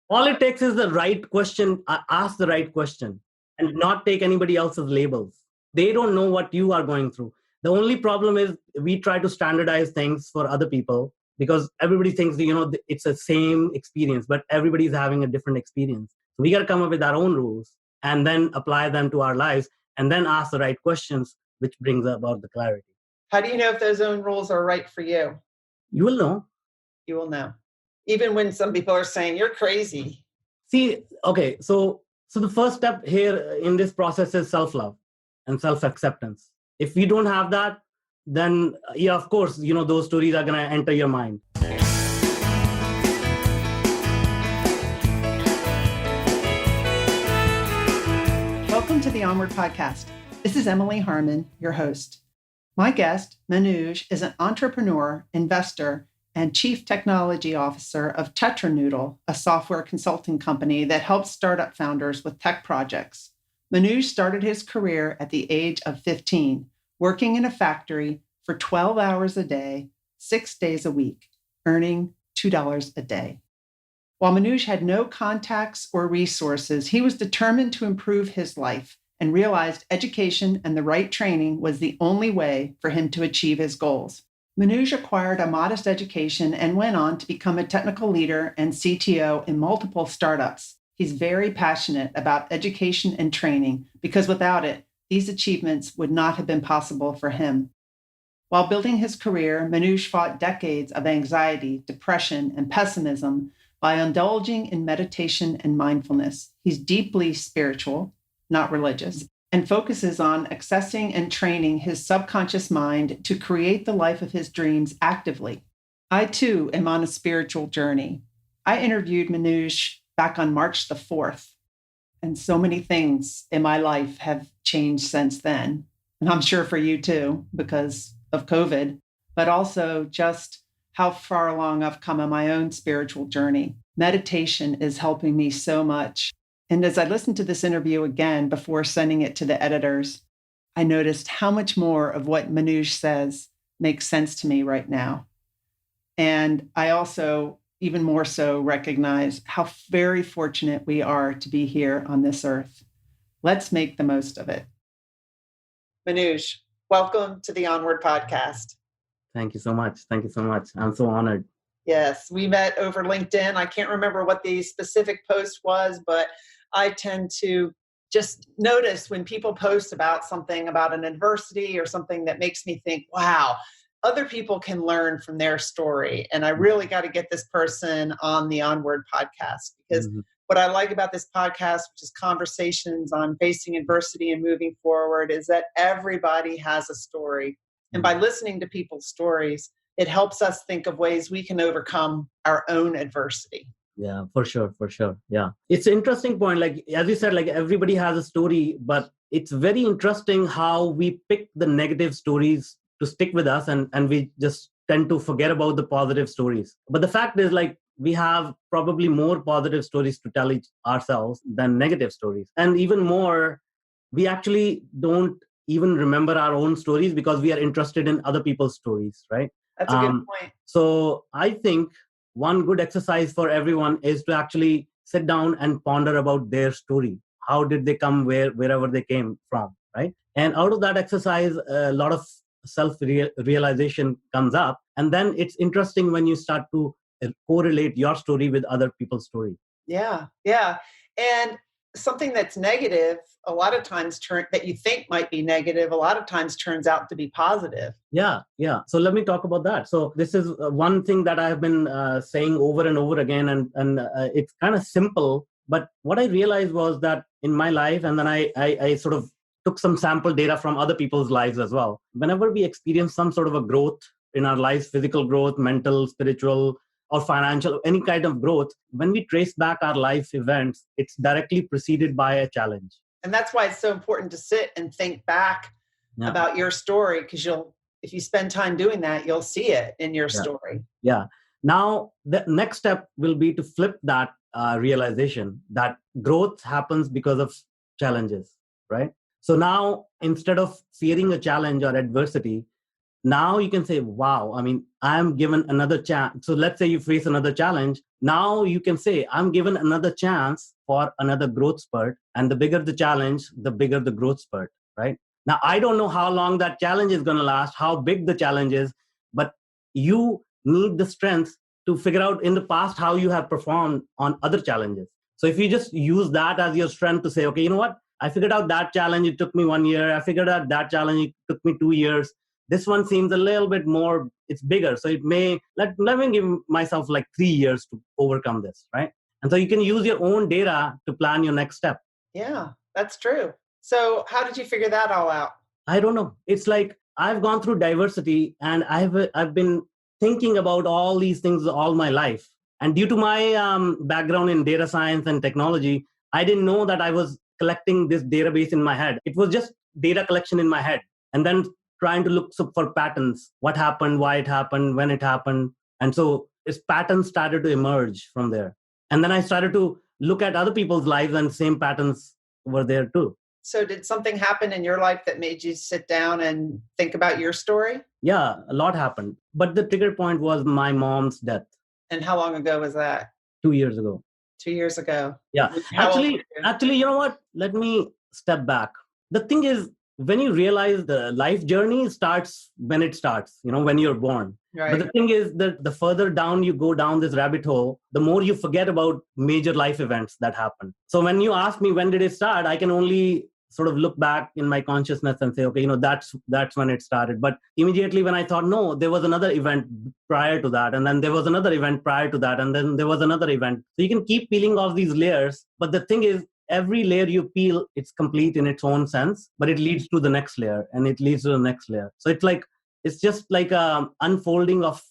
All it takes is the right question, ask the right question, and not take anybody else's labels. They don't know what you are going through. The only problem is we try to standardize things for other people because everybody thinks, it's the same experience, but everybody's having a different experience. So we got to come up with our own rules and then apply them to our lives and then ask the right questions, which brings about the clarity. How do you know if those own rules are right for you? You will know. You will know. Even when some people are saying, you're crazy. See, okay, so the first step here in this process is self-love and self-acceptance. If you don't have that, then of course, those stories are going to enter your mind. Welcome to the Onward Podcast. This is Emily Harmon, your host. My guest, Manuj, is an entrepreneur, investor, and Chief Technology Officer of TetraNoodle, a software consulting company that helps startup founders with tech projects. Manuj started his career at the age of 15, working in a factory for 12 hours a day, 6 days a week, earning $2 a day. While Manuj had no contacts or resources, he was determined to improve his life and realized education and the right training was the only way for him to achieve his goals. Manuj acquired a modest education and went on to become a technical leader and CTO in multiple startups. He's very passionate about education and training because without it, these achievements would not have been possible for him. While building his career, Manuj fought decades of anxiety, depression, and pessimism by indulging in meditation and mindfulness. He's deeply spiritual, not religious, and focuses on accessing and training his subconscious mind to create the life of his dreams actively. I, too, am on a spiritual journey. I interviewed Manuj back on March the 4th, and so many things in my life have changed since then. And I'm sure for you, too, because of COVID, but also just how far along I've come on my own spiritual journey. Meditation is helping me so much. And as I listened to this interview again before sending it to the editors, I noticed how much more of what Manuj says makes sense to me right now. And I also, even more so, recognize how very fortunate we are to be here on this earth. Let's make the most of it. Manuj, welcome to the Onward Podcast. Thank you so much. Thank you so much. I'm so honored. Yes, we met over LinkedIn. I can't remember what the specific post was, but I tend to just notice when people post about something, about an adversity or something that makes me think, wow, other people can learn from their story. And I really got to get this person on the Onward Podcast because what I like about this podcast, which is conversations on facing adversity and moving forward, is that everybody has a story. And by listening to people's stories, it helps us think of ways we can overcome our own adversity. Yeah, for sure. Yeah. It's an interesting point. Like, as you said, like everybody has a story, but it's very interesting how we pick the negative stories to stick with us and we just tend to forget about the positive stories. But the fact is, like, we have probably more positive stories to tell ourselves than negative stories. And even more, we actually don't even remember our own stories because we are interested in other people's stories, right? That's a good point. So I think one good exercise for everyone is to actually sit down and ponder about their story. How did they come wherever they came from, right? And out of that exercise, a lot of self-realization comes up. And then it's interesting when you start to correlate your story with other people's story. Yeah. And something that's negative, a lot of times that you think might be negative, a lot of times turns out to be positive. Yeah. So let me talk about that. So this is one thing that I have been saying over and over again, and it's kind of simple. But what I realized was that in my life, and then I sort of took some sample data from other people's lives as well. Whenever we experience some sort of a growth in our lives, physical growth, mental, spiritual, or financial, any kind of growth, when we trace back our life events, it's directly preceded by a challenge. And that's why it's so important to sit and think back about your story, because if you spend time doing that, you'll see it in your story. Yeah. Now, the next step will be to flip that realization that growth happens because of challenges, right? So now, instead of fearing a challenge or adversity, Now you can say, wow, I mean, I'm given another chance. So let's say you face another challenge. Now you can say, I'm given another chance for another growth spurt. And the bigger the challenge, the bigger the growth spurt, right? Now, I don't know how long that challenge is going to last, how big the challenge is, but you need the strength to figure out in the past how you have performed on other challenges. So if you just use that as your strength to say, okay, you know what? I figured out that challenge, it took me 1 year. I figured out that challenge, it took me 2 years. This one seems a little bit more, it's bigger. So it may, let me give myself like 3 years to overcome this, right? And so you can use your own data to plan your next step. Yeah, that's true. So how did you figure that all out? I don't know. It's like I've gone through diversity and I've been thinking about all these things all my life. And due to my background in data science and technology, I didn't know that I was collecting this database in my head. It was just data collection in my head. And then trying to look for patterns, what happened, why it happened, when it happened. And so this patterns started to emerge from there. And then I started to look at other people's lives and same patterns were there too. So did something happen in your life that made you sit down and think about your story? Yeah, a lot happened. But the trigger point was my mom's death. And how long ago was that? 2 years ago. 2 years ago. Yeah. Actually, you know what? Let me step back. The thing is, when you realize the life journey starts when it starts, when you're born. Right. But the thing is that the further down you go down this rabbit hole, the more you forget about major life events that happen. So when you ask me when did it start, I can only sort of look back in my consciousness and say, okay, that's when it started. But immediately when I thought, no, there was another event prior to that. And then there was another event prior to that. And then there was another event. So you can keep peeling off these layers. But the thing is, every layer you peel, it's complete in its own sense, but it leads to the next layer and it leads to the next layer. So it's just like a unfolding of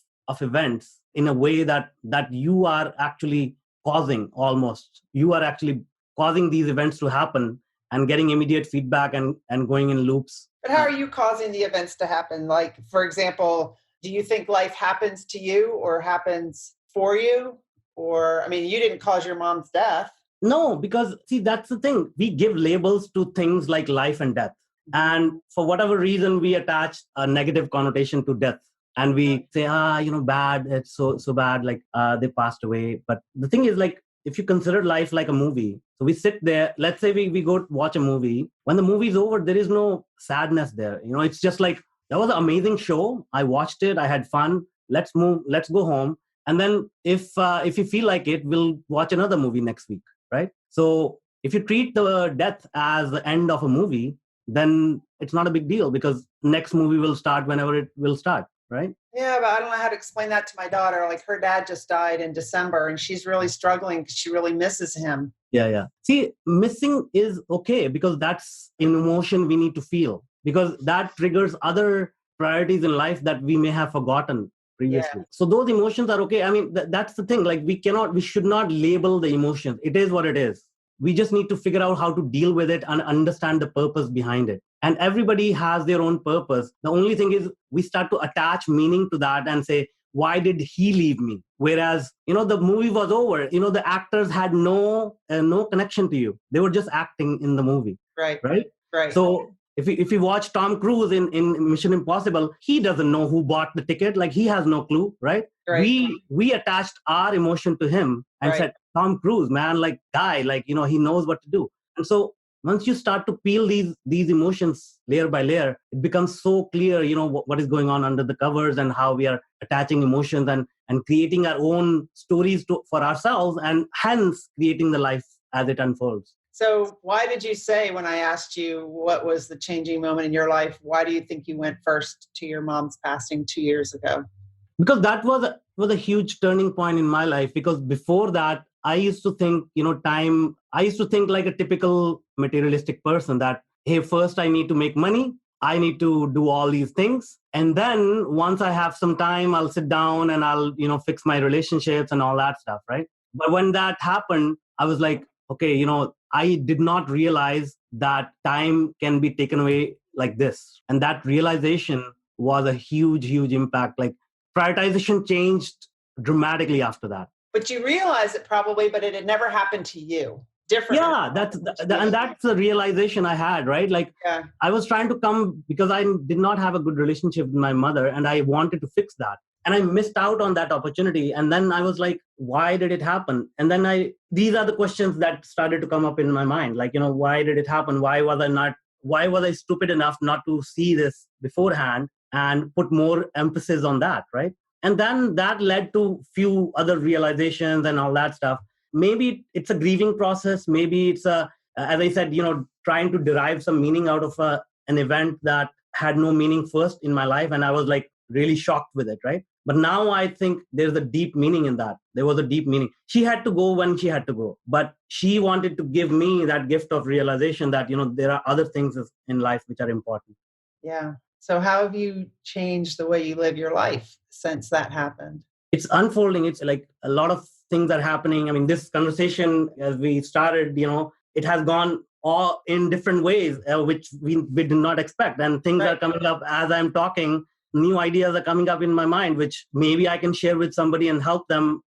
events in a way that you are actually causing almost. You are actually causing these events to happen and getting immediate feedback and going in loops. But how are you causing the events to happen? Like, for example, do you think life happens to you or happens for you? Or, I mean, you didn't cause your mom's death. No, because see, that's the thing. We give labels to things like life and death. And for whatever reason, we attach a negative connotation to death. And we say, bad, it's so bad, like they passed away. But the thing is, like, if you consider life like a movie, so we sit there, let's say we go watch a movie. When the movie's over, there is no sadness there. It's just like, that was an amazing show. I watched it. I had fun. Let's go home. And then if you feel like it, we'll watch another movie next week. Right? So if you treat the death as the end of a movie, then it's not a big deal because next movie will start whenever it will start, right? Yeah, but I don't know how to explain that to my daughter. Like her dad just died in December and she's really struggling because she really misses him. Yeah. See, missing is okay because that's an emotion we need to feel because that triggers other priorities in life that we may have forgotten previously. Yeah. So those emotions are okay. I mean, that's the thing. Like we should not label the emotions. It is what it is. We just need to figure out how to deal with it and understand the purpose behind it. And everybody has their own purpose. The only thing is we start to attach meaning to that and say, why did he leave me? Whereas, the movie was over. The actors had no connection to you. They were just acting in the movie. Right. So if you watch Tom Cruise in Mission Impossible, he doesn't know who bought the ticket. Like he has no clue, right? We attached our emotion to him and said, Tom Cruise, man, like guy, like, he knows what to do. And so once you start to peel these emotions layer by layer, it becomes so clear, what is going on under the covers and how we are attaching emotions and creating our own stories for ourselves and hence creating the life as it unfolds. So why did you say when I asked you what was the changing moment in your life, why do you think you went first to your mom's passing 2 years ago? Because that was a huge turning point in my life. Because before that, I used to think, I used to think like a typical materialistic person that, hey, first I need to make money. I need to do all these things. And then once I have some time, I'll sit down and I'll, fix my relationships and all that stuff, right? But when that happened, I was like, okay, I did not realize that time can be taken away like this. And that realization was a huge, huge impact. Like prioritization changed dramatically after that. But you realized it probably, but it had never happened to you. different. Yeah, and that's the realization I had, right? Like, Yeah. I was trying to come because I did not have a good relationship with my mother, and I wanted to fix that. And I missed out on that opportunity. And then I was like, why did it happen? And then these are the questions that started to come up in my mind. Like, why did it happen? Why was I stupid enough not to see this beforehand and put more emphasis on that, right? And then that led to few other realizations and all that stuff. Maybe it's a grieving process. Maybe it's as I said, trying to derive some meaning out of an event that had no meaning first in my life. And I was like really shocked with it, right? But now I think there's a deep meaning in that. There was a deep meaning. She had to go when she had to go, but she wanted to give me that gift of realization that, there are other things in life which are important. Yeah. So how have you changed the way you live your life since that happened? It's unfolding. It's like a lot of things are happening. I mean, this conversation, as we started, it has gone all in different ways, which we did not expect. And things are coming up as I'm talking. New ideas are coming up in my mind, which maybe I can share with somebody and help them,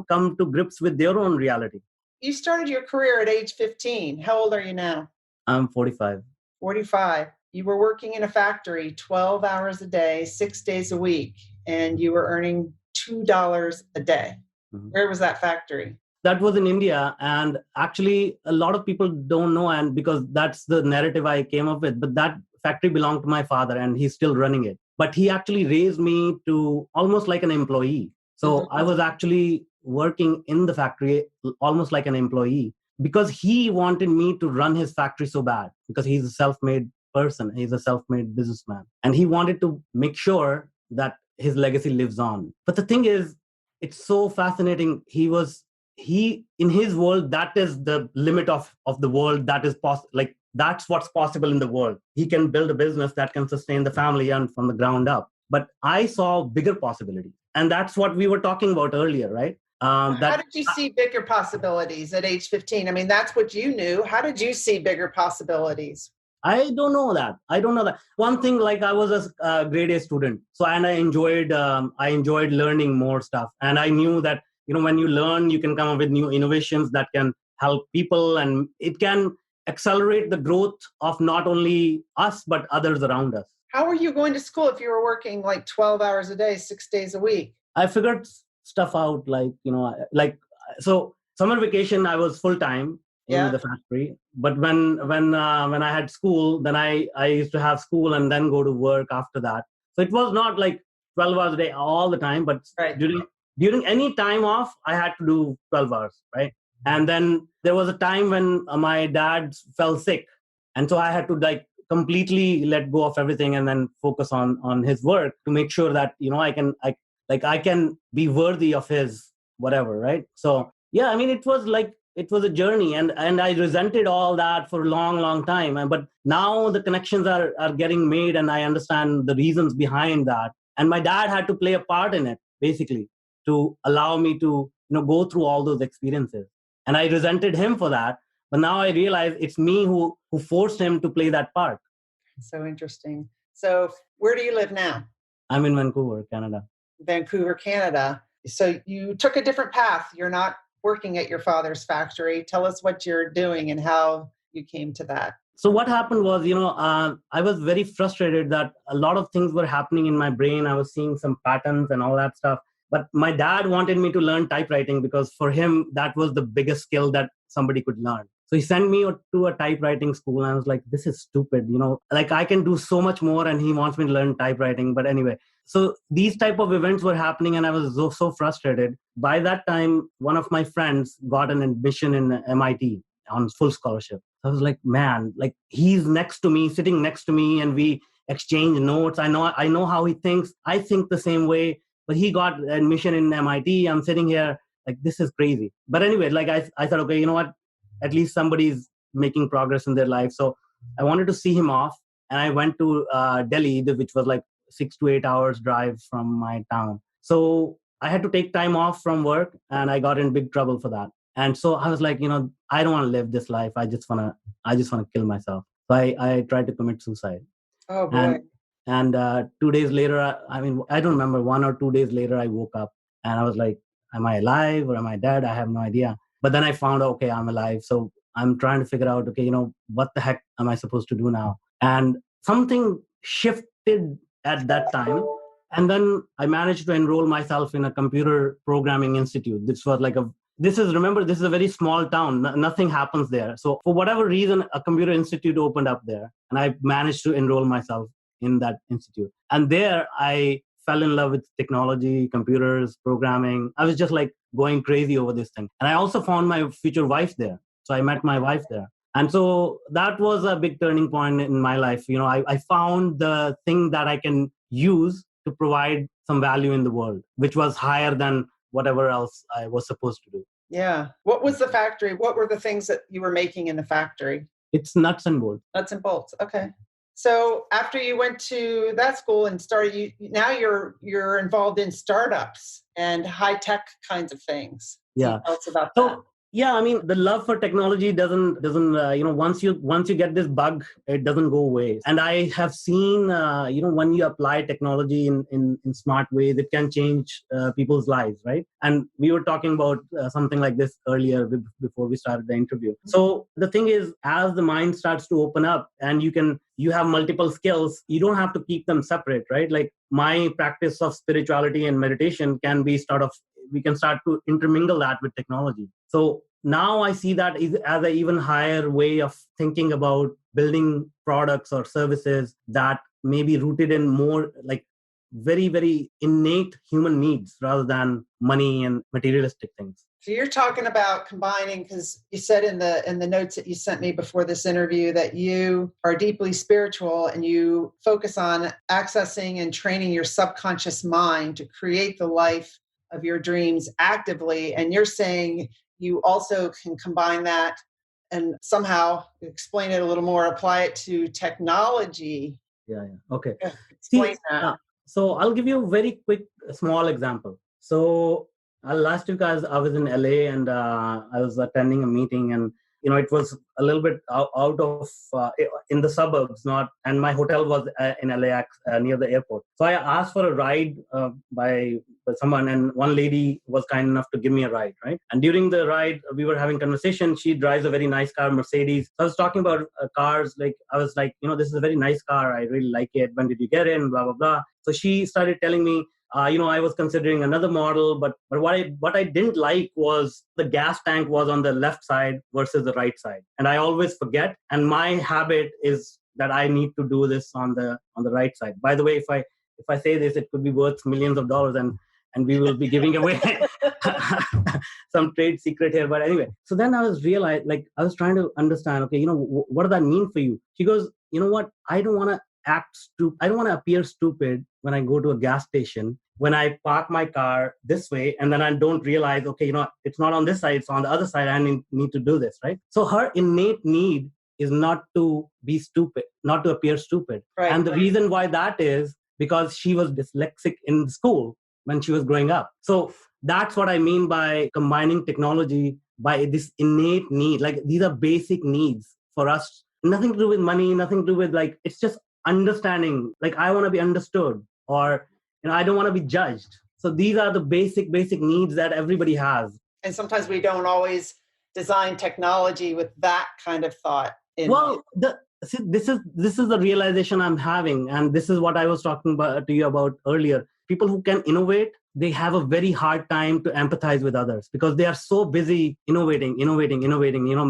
come to grips with their own reality. You started your career at age 15. How old are you now? I'm 45. 45. You were working in a factory 12 hours a day, 6 days a week, and you were earning $2 a day. Mm-hmm. Where was that factory? That was in India. And actually, a lot of people don't know, and because that's the narrative I came up with, but that factory belonged to my father and he's still running it. But he actually raised me to almost like an employee. So mm-hmm. I was actually working in the factory almost like an employee because he wanted me to run his factory so bad, because he's a self-made person. He's a self-made businessman. And he wanted to make sure that his legacy lives on. But the thing is, it's so fascinating. He in his world, that is the limit of the world. That is like, that's what's possible in the world. He can build a business that can sustain the family and from the ground up. But I saw bigger possibilities. And that's what we were talking about earlier, right? How did you see bigger possibilities at age 15? I mean, that's what you knew. How did you see bigger possibilities? I don't know that. One thing, like, I was a grade A student. So, and I enjoyed learning more stuff. And I knew that, when you learn, you can come up with new innovations that can help people, and it can accelerate the growth of not only us, but others around us. How were you going to school if you were working like 12 hours a day, 6 days a week? I figured stuff out, so summer vacation, I was full time in the factory. But when I had school, then I used to have school and then go to work after that. So it was not like 12 hours a day all the time, but during any time off, I had to do 12 hours, right? And then there was a time when my dad fell sick. And so I had to completely let go of everything and then focus on his work to make sure that, I can be worthy of his whatever, right? So, yeah, I mean, it was a journey, and I resented all that for a long, long time. But now the connections are getting made, and I understand the reasons behind that. And my dad had to play a part in it, basically, to allow me to, go through all those experiences. And I resented him for that. But now I realize it's me who forced him to play that part. So interesting. So where do you live now? I'm in Vancouver, Canada. Vancouver, Canada. So you took a different path. You're not working at your father's factory. Tell us what you're doing and how you came to that. So what happened was, I was very frustrated that a lot of things were happening in my brain. I was seeing some patterns and all that stuff. But my dad wanted me to learn typewriting because for him, that was the biggest skill that somebody could learn. So he sent me to a typewriting school, and I was like, this is stupid. I can do so much more, and he wants me to learn typewriting. But anyway, so these type of events were happening, and I was so frustrated. By that time, one of my friends got an admission in MIT on full scholarship. I was like, man, he's next to me, sitting next to me, and we exchange notes. I know how he thinks. I think the same way. But he got admission in MIT. I'm sitting here this is crazy. But anyway, I thought, okay, you know what? At least somebody's making progress in their life. So I wanted to see him off. And I went to Delhi, which was 6 to 8 hours drive from my town. So I had to take time off from work, and I got in big trouble for that. And so I was like, I don't want to live this life. I just want to kill myself. So I tried to commit suicide. Oh, boy. And 2 days later, I don't remember, 1 or 2 days later, I woke up and I was like, am I alive or am I dead? I have no idea. But then I found, okay, I'm alive. So I'm trying to figure out, okay, what the heck am I supposed to do now? And something shifted at that time. And then I managed to enroll myself in a computer programming institute. This is a very small town. Nothing happens there. So for whatever reason, a computer institute opened up there, and I managed to enroll myself in that institute. And there I fell in love with technology, computers, programming. I was just like going crazy over this thing. And I also found my future wife there. So I met my wife there. And so that was a big turning point in my life. I found the thing that I can use to provide some value in the world, which was higher than whatever else I was supposed to do. Yeah. What was the factory? What were the things that you were making in the factory? It's nuts and bolts. Nuts and bolts. Okay. So after you went to that school and started, now you're involved in startups and high tech kinds of things. Yeah. Tell us about that. Yeah, I mean, the love for technology doesn't once you get this bug, it doesn't go away. And I have seen when you apply technology in smart ways, it can change people's lives, right? And we were talking about something like this earlier before we started the interview. So the thing is, as the mind starts to open up and you have multiple skills, you don't have to keep them separate, right? Like my practice of spirituality and meditation we can start to intermingle that with technology. So now I see that as an even higher way of thinking about building products or services that may be rooted in more like very, very innate human needs rather than money and materialistic things. So you're talking about combining, because you said in the notes that you sent me before this interview that you are deeply spiritual and you focus on accessing and training your subconscious mind to create the life of your dreams actively. And you're saying you also can combine that and somehow explain it a little more, apply it to technology. Yeah. Okay. Explain that. So I'll give you a very quick, small example. So last week I was in LA and I was attending a meeting, and it was a little bit out of in the suburbs, and my hotel was in LAX near the airport. So I asked for a ride by someone, and one lady was kind enough to give me a ride, right? And during the ride, we were having conversation. She drives a very nice car, Mercedes. So I was talking about cars. Like I was like, this is a very nice car. I really like it. When did you get in? Blah, blah, blah. So she started telling me, I was considering another model, but what I didn't like was the gas tank was on the left side versus the right side. And I always forget. And my habit is that I need to do this on the right side. By the way, if I say this, it could be worth millions of dollars, and we will be giving away some trade secret here. But anyway, so then I was trying to understand, okay, what does that mean for you? She goes, you know what? I don't want to appear stupid when I go to a gas station, when I park my car this way, and then I don't realize, okay, it's not on this side, it's on the other side. I need to do this, right? So her innate need is not to be stupid, not to appear stupid. Right. And the reason why that is because she was dyslexic in school when she was growing up. So that's what I mean by combining technology by this innate need. Like these are basic needs for us. Nothing to do with money, nothing to do with it's just understanding. Like I want to be understood, or I don't want to be judged. So these are the basic needs that everybody has. And sometimes we don't always design technology with that kind of thought in mind. This is the realization I'm having, and this is what I was talking to you about earlier. People who can innovate, they have a very hard time to empathize with others because they are so busy innovating,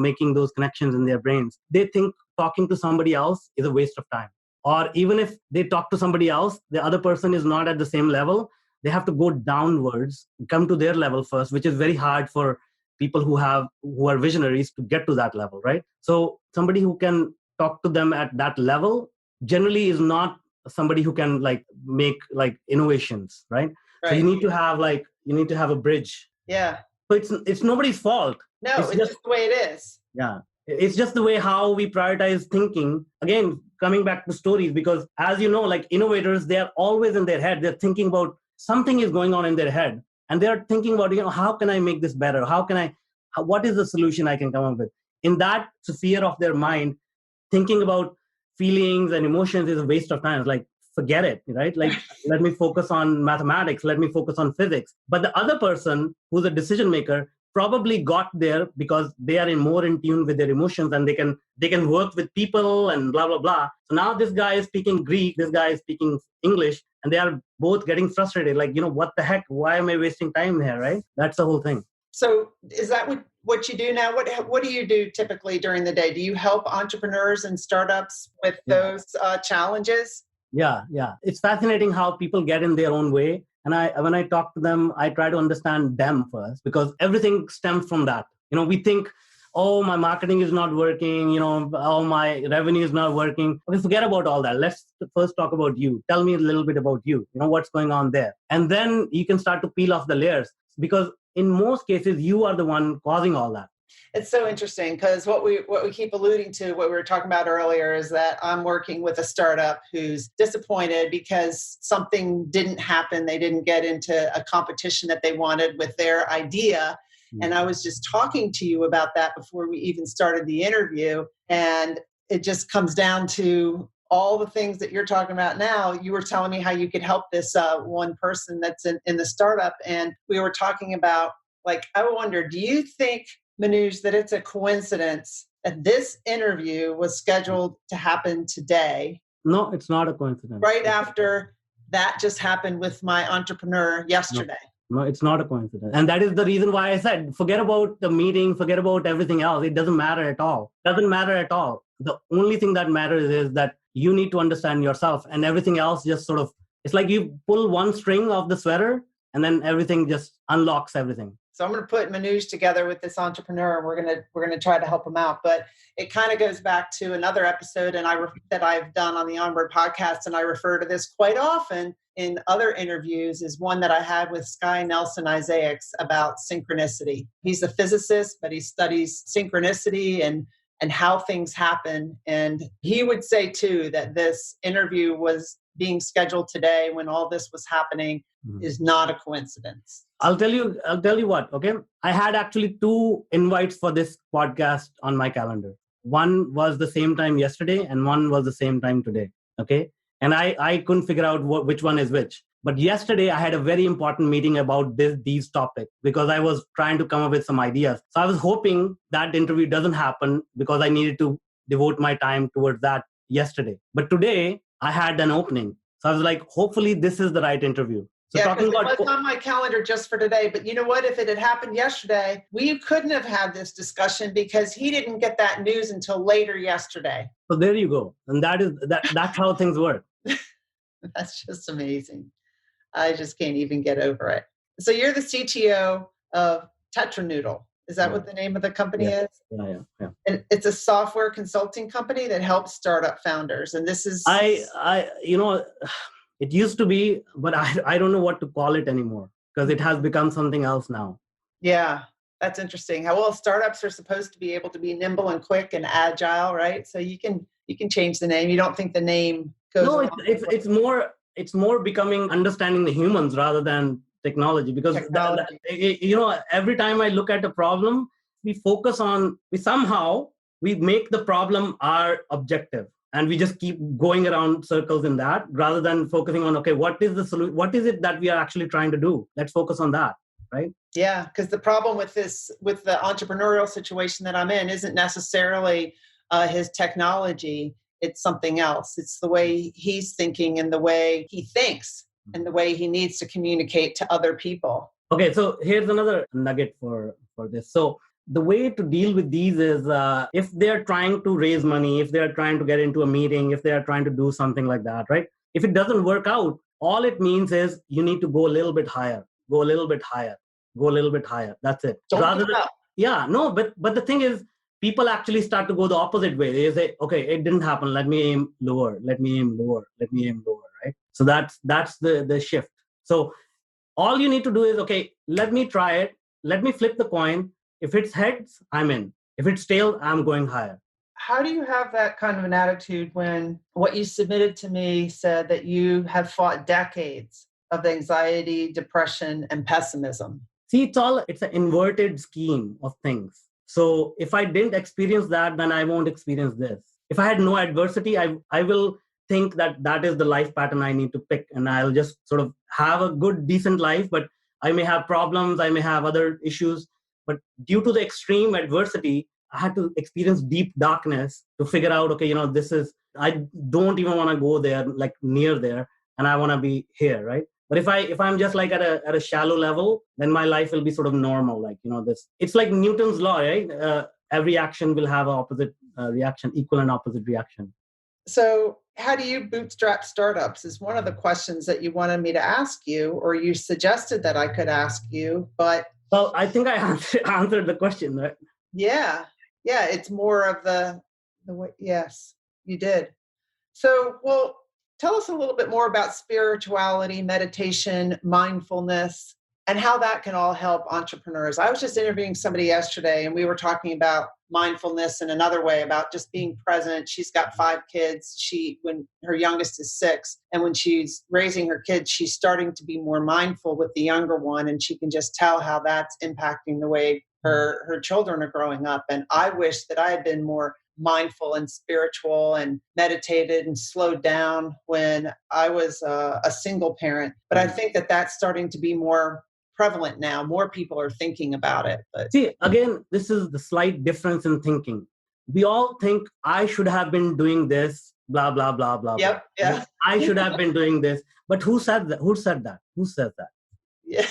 making those connections in their brains. They think talking to somebody else is a waste of time. Or even if they talk to somebody else, the other person is not at the same level. They have to go downwards, come to their level first, which is very hard for people who are visionaries to get to that level, right? So somebody who can talk to them at that level generally is not somebody who can make innovations, right? So you need to have a bridge. Yeah. So it's nobody's fault. No, it's just the way it is. Yeah. It's just the way how we prioritize thinking. Again, coming back to stories, because as you know, innovators, they are always in their head. They're thinking about something is going on in their head. And they're thinking about, how can I make this better? What is the solution I can come up with? In that sphere of their mind, thinking about feelings and emotions is a waste of time. It's forget it, right? Let me focus on mathematics. Let me focus on physics. But the other person who's a decision maker, probably got there because they are more in tune with their emotions, and they can work with people and blah blah blah. So now this guy is speaking Greek, this guy is speaking English, and they are both getting frustrated, like, what the heck, why am I wasting time here, right? That's the whole thing. So is that what you do now? What do you do typically during the day? Do you help entrepreneurs and startups with those challenges? Yeah. It's fascinating how people get in their own way. And when I talk to them, I try to understand them first, because everything stems from that. We think, oh, my marketing is not working, oh, my revenue is not working. Okay, forget about all that. Let's first talk about you. Tell me a little bit about you, what's going on there. And then you can start to peel off the layers, because in most cases, you are the one causing all that. It's so interesting, because what we keep alluding to, what we were talking about earlier, is that I'm working with a startup who's disappointed because something didn't happen. They didn't get into a competition that they wanted with their idea. And I was just talking to you about that before we even started the interview. And it just comes down to all the things that you're talking about now. You were telling me how you could help this one person that's in the startup. And we were talking about, like, I wonder, do you think, Manoj, that it's a coincidence that this interview was scheduled to happen today? No, it's not a coincidence. Right after that just happened with my entrepreneur yesterday. No, it's not a coincidence. And that is the reason why I said, forget about the meeting, forget about everything else. It doesn't matter at all. Doesn't matter at all. The only thing that matters is that you need to understand yourself, and everything else just sort of, it's like you pull one string of the sweater and then everything just unlocks everything. So I'm going to put Manoj together with this entrepreneur, and we're going to try to help him out. But it kind of goes back to another episode that I've done on the Onward Podcast, and I refer to this quite often in other interviews, is one that I had with Sky Nelson Isaacs about synchronicity. He's a physicist, but he studies synchronicity and how things happen. And he would say too that this interview was being scheduled today when all this was happening is not a coincidence. I'll tell you what, okay? I had actually 2 invites for this podcast on my calendar. One was the same time yesterday and one was the same time today, okay? And I couldn't figure out which one is which. But yesterday I had a very important meeting about these topics, because I was trying to come up with some ideas. So I was hoping that interview doesn't happen, because I needed to devote my time towards that yesterday. But today I had an opening. So I was like, hopefully this is the right interview. So yeah, because it was on my calendar just for today. But you know what? If it had happened yesterday, we couldn't have had this discussion, because he didn't get that news until later yesterday. So there you go. And that's how things work. That's just amazing. I just can't even get over it. So you're the CTO of TetraNoodle. Is that what the name of the company is? Yeah. And it's a software consulting company that helps startup founders. And this is... it used to be, but I don't know what to call it anymore, because it has become something else now. Yeah, that's interesting. How well startups are supposed to be able to be nimble and quick and agile, right? So you can change the name. You don't think the name goes... No, it's more becoming understanding the humans rather than technology, because every time I look at a problem, we make the problem our objective, and we just keep going around circles in that, rather than focusing on, okay, what is the solution? What is it that we are actually trying to do? Let's focus on that, right? Yeah, because the problem with the entrepreneurial situation that I'm in isn't necessarily his technology. It's something else. It's the way he's thinking and the way he thinks and the way he needs to communicate to other people. Okay, so here's another nugget for this. So the way to deal with these is, if they're trying to raise money, if they're trying to get into a meeting, if they're trying to do something like that, right? If it doesn't work out, all it means is you need to go a little bit higher, go a little bit higher, go a little bit higher. That's it. But the thing is, people actually start to go the opposite way. They say, okay, it didn't happen. Let me aim lower. Right? So that's the shift. So all you need to do is, okay, let me try it. Let me flip the coin. If it's heads, I'm in. If it's tails, I'm going higher. How do you have that kind of an attitude when what you submitted to me said that you have fought decades of anxiety, depression, and pessimism? See, it's an inverted scheme of things. So if I didn't experience that, then I won't experience this. If I had no adversity, I will think that is the life pattern I need to pick, and I'll just sort of have a good, decent life, but I may have problems, I may have other issues. But due to the extreme adversity, I had to experience deep darkness to figure out, okay, I don't even want to go there, like near there, and I want to be here, right? But if I'm just like at a shallow level, then my life will be sort of normal. Like, this, it's like Newton's law, right? Every action will have an opposite reaction, equal and opposite reaction. So how do you bootstrap startups is one of the questions that you wanted me to ask you, or you suggested that I could ask you, but... Well, I think I answered the question, right? Yeah. It's more of the way. Yes, you did. So, well, tell us a little bit more about spirituality, meditation, mindfulness, and how that can all help entrepreneurs. I was just interviewing somebody yesterday, and we were talking about mindfulness in another way, about just being present. She's got 5 kids. When her youngest is 6, and when she's raising her kids, she's starting to be more mindful with the younger one, and she can just tell how that's impacting the way her children are growing up. And I wish that I had been more mindful and spiritual and meditated and slowed down when I was a single parent. But I think that that's starting to be more prevalent now. More people are thinking about it. But see, again, this is the slight difference in thinking. We all think I should have been doing this, blah, blah, blah, blah. Yep. Blah. Yeah. I should have been doing this. But who said that? Who said that? Who said that? Yeah.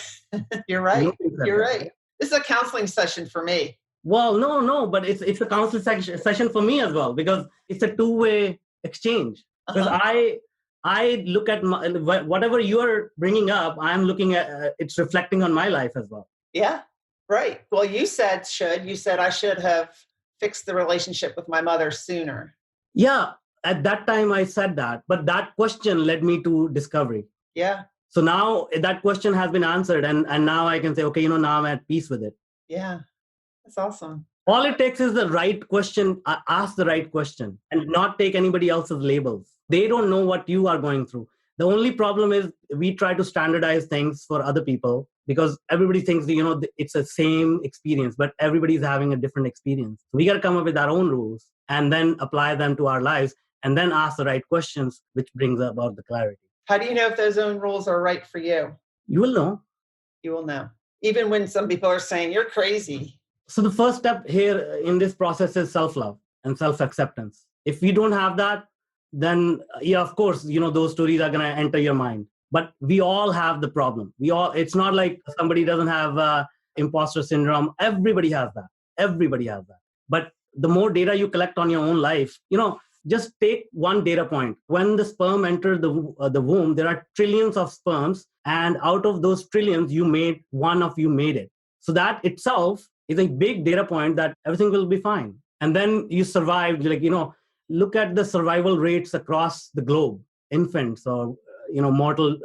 You're right. You're right. This is a counseling session for me. Well, no, but it's a counseling session for me as well, because it's a two-way exchange. Because I look at whatever you are bringing up, I'm looking at it's reflecting on my life as well. Yeah, right. Well, you said I should have fixed the relationship with my mother sooner. Yeah, at that time I said that, but that question led me to discovery. Yeah. So now that question has been answered, and now I can say, okay, now I'm at peace with it. Yeah, that's awesome. All it takes is the right question, ask the right question, and not take anybody else's labels. They don't know what you are going through. The only problem is we try to standardize things for other people because everybody thinks, it's the same experience, but everybody's having a different experience. We got to come up with our own rules and then apply them to our lives and then ask the right questions, which brings about the clarity. How do you know if those own rules are right for you? You will know. You will know. Even when some people are saying you're crazy. So the first step here in this process is self-love and self-acceptance. If you don't have that, then of course, those stories are going to enter your mind. But we all have the problem. It's not like somebody doesn't have imposter syndrome. Everybody has that. But the more data you collect on your own life, just take one data point. When the sperm entered the womb, there are trillions of sperms. And out of those trillions, one of you made it. So that itself is a big data point that everything will be fine. And then you survived, look at the survival rates across the globe, infants or, mortal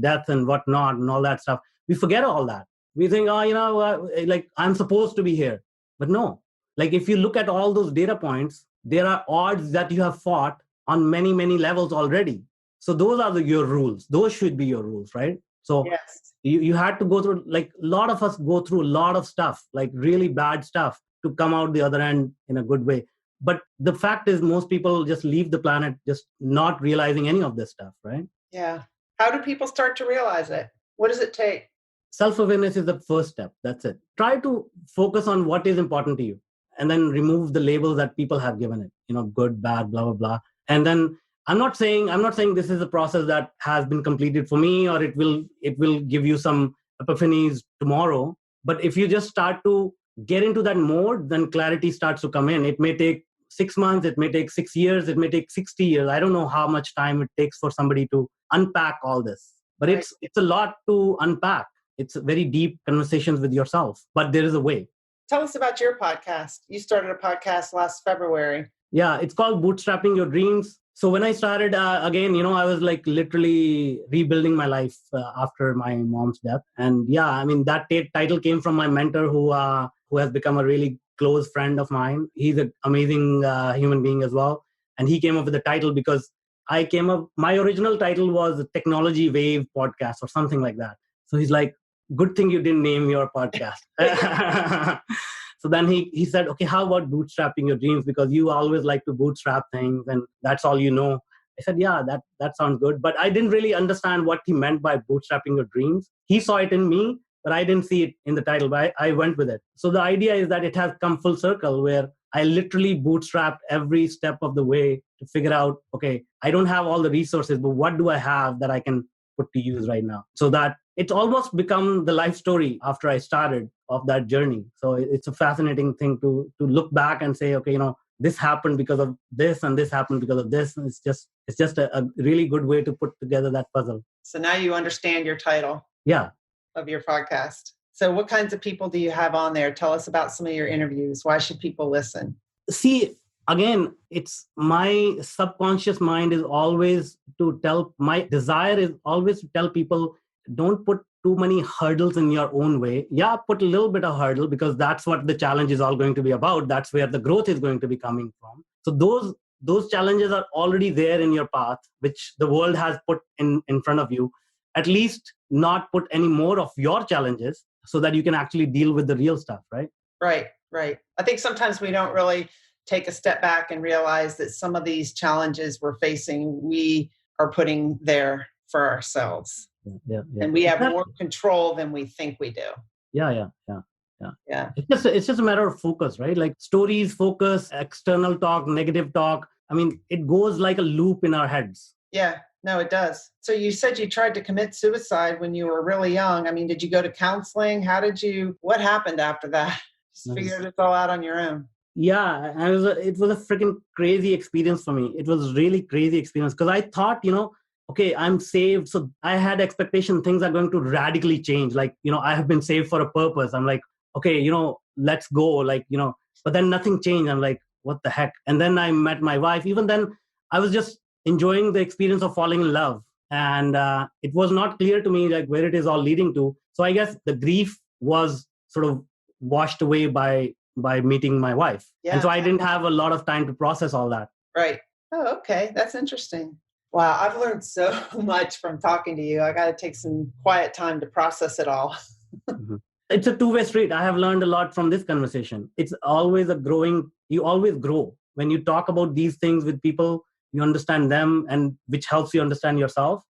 death and whatnot and all that stuff. We forget all that. We think, I'm supposed to be here. But no, if you look at all those data points, there are odds that you have fought on many, many levels already. So those are your rules. Those should be your rules, right? So yes. You had to go through, a lot of us go through a lot of stuff, really bad stuff to come out the other end in a good way. But the fact is most people just leave the planet just not realizing any of this stuff, right? Yeah. How do people start to realize it? What does it take? Self-awareness is the first step. That's it. Try to focus on what is important to you and then remove the labels that people have given it, good, bad, blah, blah, blah. And then I'm not saying this is a process that has been completed for me or it will give you some epiphanies tomorrow. But if you just start to get into that mode, then clarity starts to come in. It may take 6 months, it may take 6 years, it may take 60 years. I don't know how much time it takes for somebody to unpack all this. But right. It's a lot to unpack. It's very deep conversations with yourself, but there is a way. Tell us about your podcast. You started a podcast last February. Yeah, it's called Bootstrapping Your Dreams. So when I started, again, I was literally rebuilding my life after my mom's death. And that title came from my mentor who has become a really close friend of mine. He's an amazing human being as well. And he came up with the title because my original title was Technology Wave Podcast or something like that. So he's like, good thing you didn't name your podcast. So then he said, okay, how about bootstrapping your dreams? Because you always like to bootstrap things and that's all you know. I said, yeah, that sounds good. But I didn't really understand what he meant by bootstrapping your dreams. He saw it in me but I didn't see it in the title, but I went with it. So the idea is that it has come full circle where I literally bootstrapped every step of the way to figure out, okay, I don't have all the resources, but what do I have that I can put to use right now? So that it's almost become the life story after I started of that journey. So it's a fascinating thing to look back and say, okay, this happened because of this and this happened because of this. And it's just a really good way to put together that puzzle. So now you understand your title of your podcast. So what kinds of people do you have on there? Tell us about some of your interviews. Why should people listen? See, again, it's my subconscious mind is always my desire is always to tell people, don't put too many hurdles in your own way. Yeah, put a little bit of hurdle because that's what the challenge is all going to be about. That's where the growth is going to be coming from. So those challenges are already there in your path, which the world has put in front of you. At least not put any more of your challenges so that you can actually deal with the real stuff, right? Right. I think sometimes we don't really take a step back and realize that some of these challenges we're facing, we are putting there for ourselves. Yeah. And we have more control than we think we do. Yeah. It's just a matter of focus, right? Like stories, focus, external talk, negative talk. I mean, it goes like a loop in our heads. Yeah. No, it does. So you said you tried to commit suicide when you were really young. I mean, did you go to counseling? What happened after that? Just figured it all out on your own. Yeah, it was a freaking crazy experience for me. It was really crazy experience because I thought, okay, I'm saved. So I had expectation things are going to radically change. Like, I have been saved for a purpose. I'm like, okay, let's go. Like, but then nothing changed. I'm like, what the heck? And then I met my wife. Even then, I was just enjoying the experience of falling in love. And it was not clear to me like where it is all leading to. So I guess the grief was sort of washed away by meeting my wife. Yeah. And so I didn't have a lot of time to process all that. Right. Oh, okay. That's interesting. Wow. I've learned so much from talking to you. I got to take some quiet time to process it all. Mm-hmm. It's a two-way street. I have learned a lot from this conversation. It's always you always grow. When you talk about these things with people, you understand them, and which helps you understand yourself.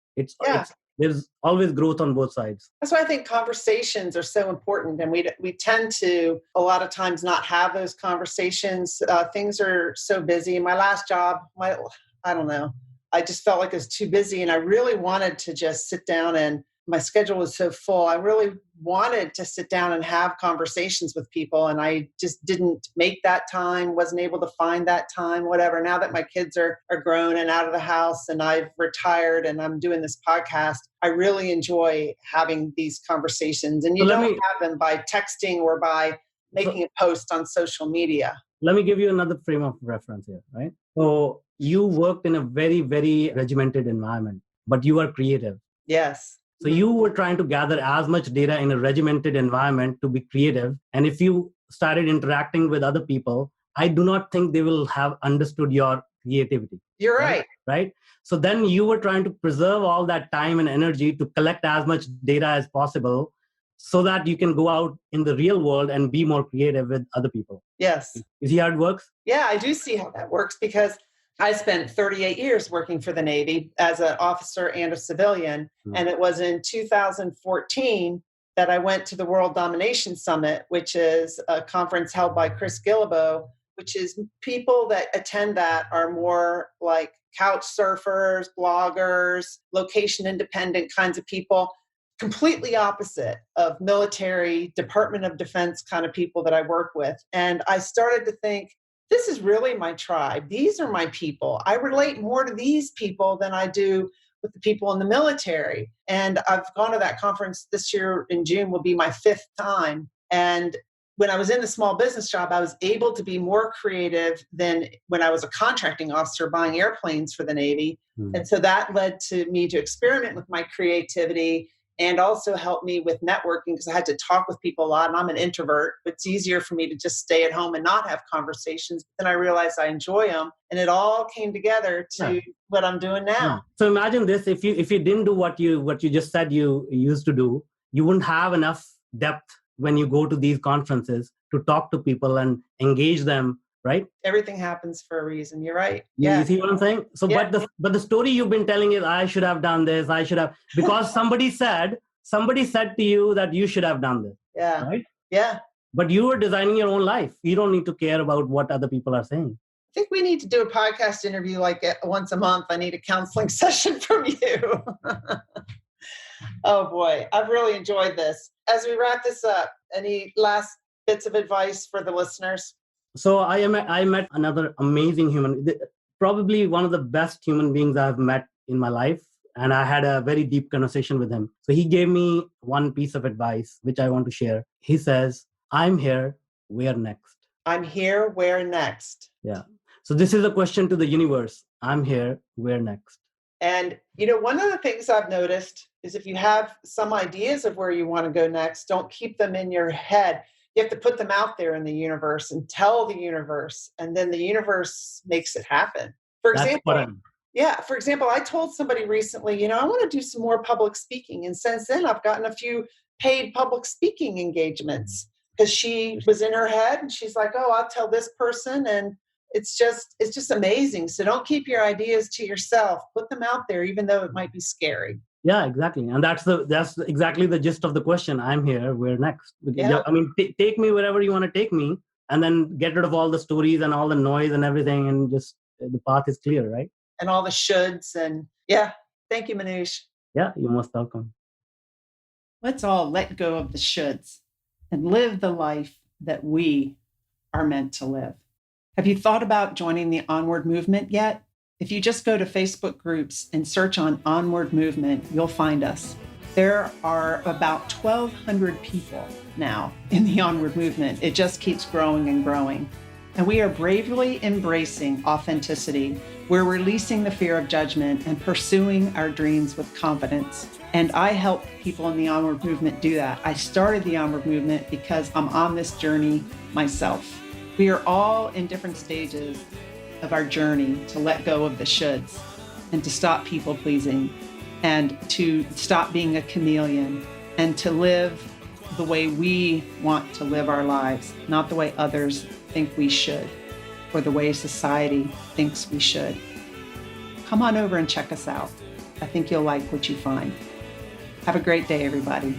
There's always growth on both sides. That's why I think conversations are so important. And we tend to, a lot of times, not have those conversations. Things are so busy. In my last job, I don't know. I just felt like it was too busy. And I really wanted to just sit down, and my schedule was so full. I really wanted to sit down and have conversations with people. And I just didn't make that time, wasn't able to find that time, whatever. Now that my kids are grown and out of the house and I've retired and I'm doing this podcast, I really enjoy having these conversations. And you don't have them by texting or by making a post on social media. Let me give you another frame of reference here, right? So you worked in a very, very regimented environment, but you are creative. Yes. So you were trying to gather as much data in a regimented environment to be creative. And if you started interacting with other people, I do not think they will have understood your creativity. You're right. Right? So then you were trying to preserve all that time and energy to collect as much data as possible so that you can go out in the real world and be more creative with other people. Yes. You see how it works? Yeah, I do see how that works because I spent 38 years working for the Navy as an officer and a civilian. Mm-hmm. And it was in 2014 that I went to the World Domination Summit, which is a conference held by Chris Guillebeau, which is people that attend that are more like couch surfers, bloggers, location independent kinds of people, completely opposite of military, Department of Defense kind of people that I work with. And I started to think, this is really my tribe. These are my people. I relate more to these people than I do with the people in the military. And I've gone to that conference this year in June, will be my 5th time. And when I was in the small business job, I was able to be more creative than when I was a contracting officer buying airplanes for the Navy. Mm. And so that led to me to experiment with my creativity and also helped me with networking because I had to talk with people a lot. And I'm an introvert. It's easier for me to just stay at home and not have conversations. But then I realized I enjoy them. And it all came together to what I'm doing now. Yeah. So imagine this, if you didn't do what you just said you used to do, you wouldn't have enough depth when you go to these conferences to talk to people and engage them, right? Everything happens for a reason. You're right. Yeah. You see what I'm saying? So, but the story you've been telling is, I should have done this. I should have, because somebody said, somebody said to you that you should have done this, Yeah. right? Yeah. But you are designing your own life. You don't need to care about what other people are saying. I think we need to do a podcast interview like once a month. I need a counseling session from you. Oh boy, I've really enjoyed this. As we wrap this up, any last bits of advice for the listeners? So I met another amazing human, probably one of the best human beings I've met in my life. And I had a very deep conversation with him. So he gave me one piece of advice, which I want to share. He says, I'm here, where next? I'm here, where next? Yeah. So this is a question to the universe. I'm here, where next? And, you know, one of the things I've noticed is if you have some ideas of where you want to go next, don't keep them in your head. You have to put them out there in the universe and tell the universe, and then the universe makes it happen. For example, I told somebody recently, I want to do some more public speaking. And since then, I've gotten a few paid public speaking engagements because she was in her head and she's like, oh, I'll tell this person. And it's just amazing. So don't keep your ideas to yourself. Put them out there, even though it might be scary. Yeah, exactly. And that's exactly the gist of the question. I'm here, where next? Yeah. I mean, take me wherever you want to take me, and then get rid of all the stories and all the noise and everything, and just the path is clear, right? And all the shoulds. And yeah, thank you, Manuj. Yeah, you're most welcome. Let's all let go of the shoulds and live the life that we are meant to live. Have you thought about joining the Onward movement yet? If you just go to Facebook groups and search on Onward Movement, you'll find us. There are about 1,200 people now in the Onward Movement. It just keeps growing and growing. And we are bravely embracing authenticity. We're releasing the fear of judgment and pursuing our dreams with confidence. And I help people in the Onward Movement do that. I started the Onward Movement because I'm on this journey myself. We are all in different stages of our journey to let go of the shoulds and to stop people pleasing and to stop being a chameleon and to live the way we want to live our lives, not the way others think we should or the way society thinks we should. Come on over and check us out. I think you'll like what you find. Have a great day, everybody.